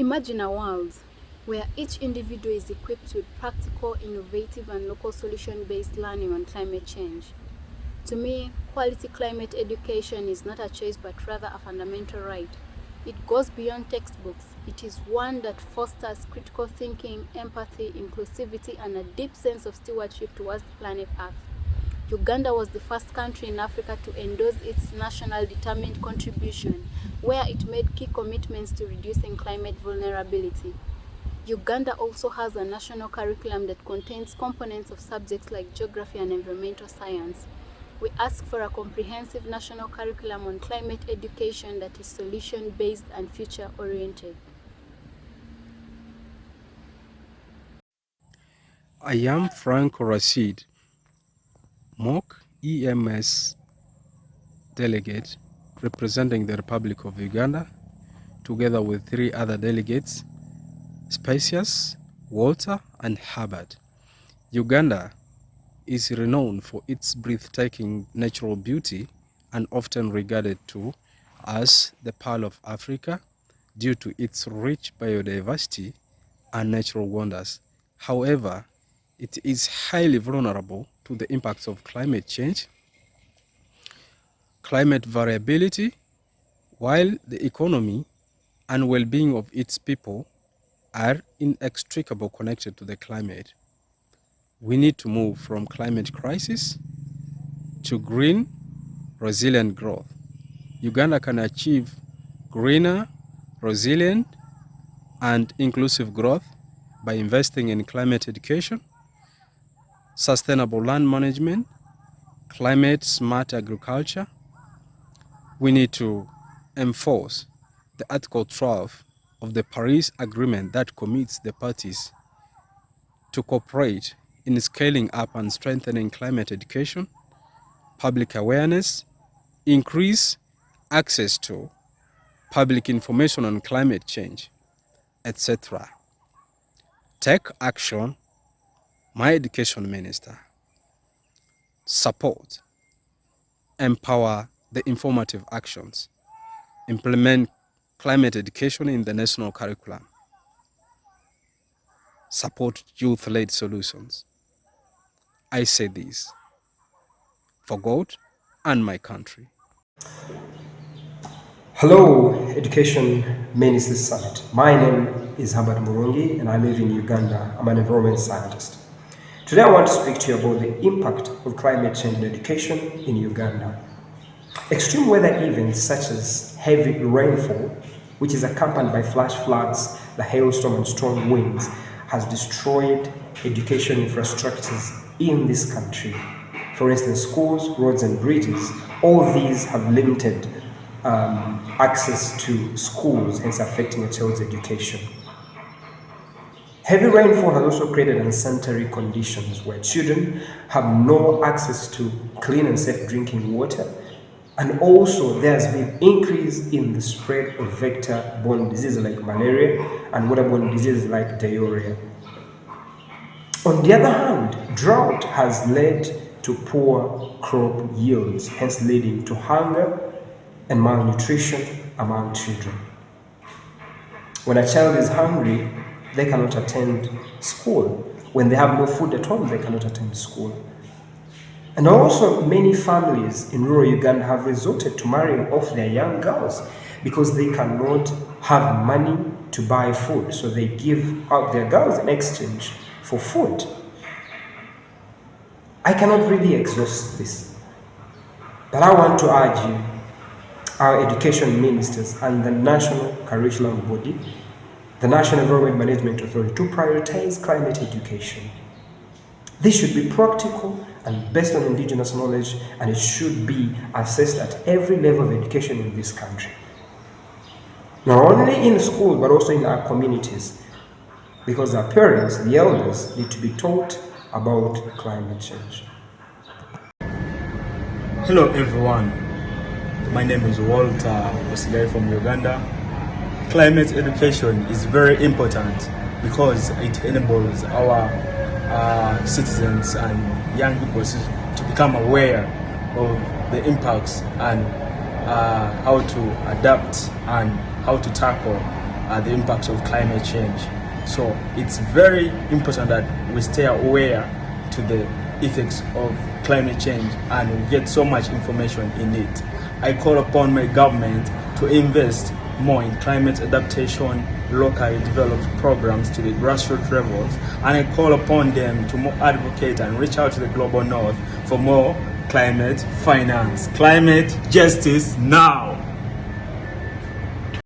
Imagine a world where each individual is equipped with practical, innovative, and local solution-based learning on climate change. To me, quality climate education is not a choice but rather a fundamental right. It goes beyond textbooks. It is one that fosters critical thinking, empathy, inclusivity, and a deep sense of stewardship towards the planet Earth. Uganda was the first country in Africa to endorse its national determined contribution, where it made key commitments to reducing climate vulnerability. Uganda also has a national curriculum that contains components of subjects like geography and environmental science. We ask for a comprehensive national curriculum on climate education that is solution-based and future-oriented. I am Franco Rashid, Mock EMS delegate representing the Republic of Uganda, together with 3 other delegates, Spacious, Walter, and Hubbard. Uganda is renowned for its breathtaking natural beauty and often regarded to as the Pearl of Africa due to its rich biodiversity and natural wonders. However, it is highly vulnerable to the impacts of climate change, climate variability, while the economy and well-being of its people are inextricably connected to the climate. We need to move from climate crisis to green, resilient growth. Uganda can achieve greener, resilient, and inclusive growth by investing in climate education, sustainable land management, climate-smart agriculture. We need to enforce the Article 12 of the Paris Agreement that commits the parties to cooperate in scaling up and strengthening climate education, public awareness, increase access to public information on climate change, etc. Take action, my education minister. Support, empower the informative actions, implement climate education in the national curriculum, support youth-led solutions. I say this for God and my country. Hello, Education Ministers Summit. My name is Hubbard Murungi and I live in Uganda. I'm an environment scientist. Today I want to speak to you about the impact of climate change in education in Uganda. Extreme weather events such as heavy rainfall, which is accompanied by flash floods, the hailstorm and strong winds, has destroyed education infrastructures in this country. For instance, schools, roads and bridges, all these have limited access to schools, hence affecting a child's education. Heavy rainfall has also created unsanitary conditions where children have no access to clean and safe drinking water, and also there has been increase in the spread of vector-borne diseases like malaria and waterborne diseases like diarrhea. On the other hand, drought has led to poor crop yields, hence leading to hunger and malnutrition among children. When a child is hungry, they cannot attend school. When they have no food at home, they cannot attend school. And also, many families in rural Uganda have resorted to marrying off their young girls because they cannot have money to buy food. So they give out their girls in exchange for food. I cannot really exhaust this, but I want to urge you, our education ministers and the national curriculum body, the National Environment Management Authority, to prioritize climate education. This should be practical and based on indigenous knowledge, and it should be assessed at every level of education in this country. Not only in school, but also in our communities, because our parents, the elders, need to be taught about climate change. Hello everyone, my name is Walter from Uganda. Climate education is very important because it enables our citizens and young people to become aware of the impacts and how to adapt and how to tackle the impacts of climate change. So it's very important that we stay aware to the effects of climate change and we get so much information in it. I call upon my government to invest more in climate adaptation, locally developed programs to the grassroots levels, and I call upon them to more advocate and reach out to the global north for more climate finance. Climate justice now!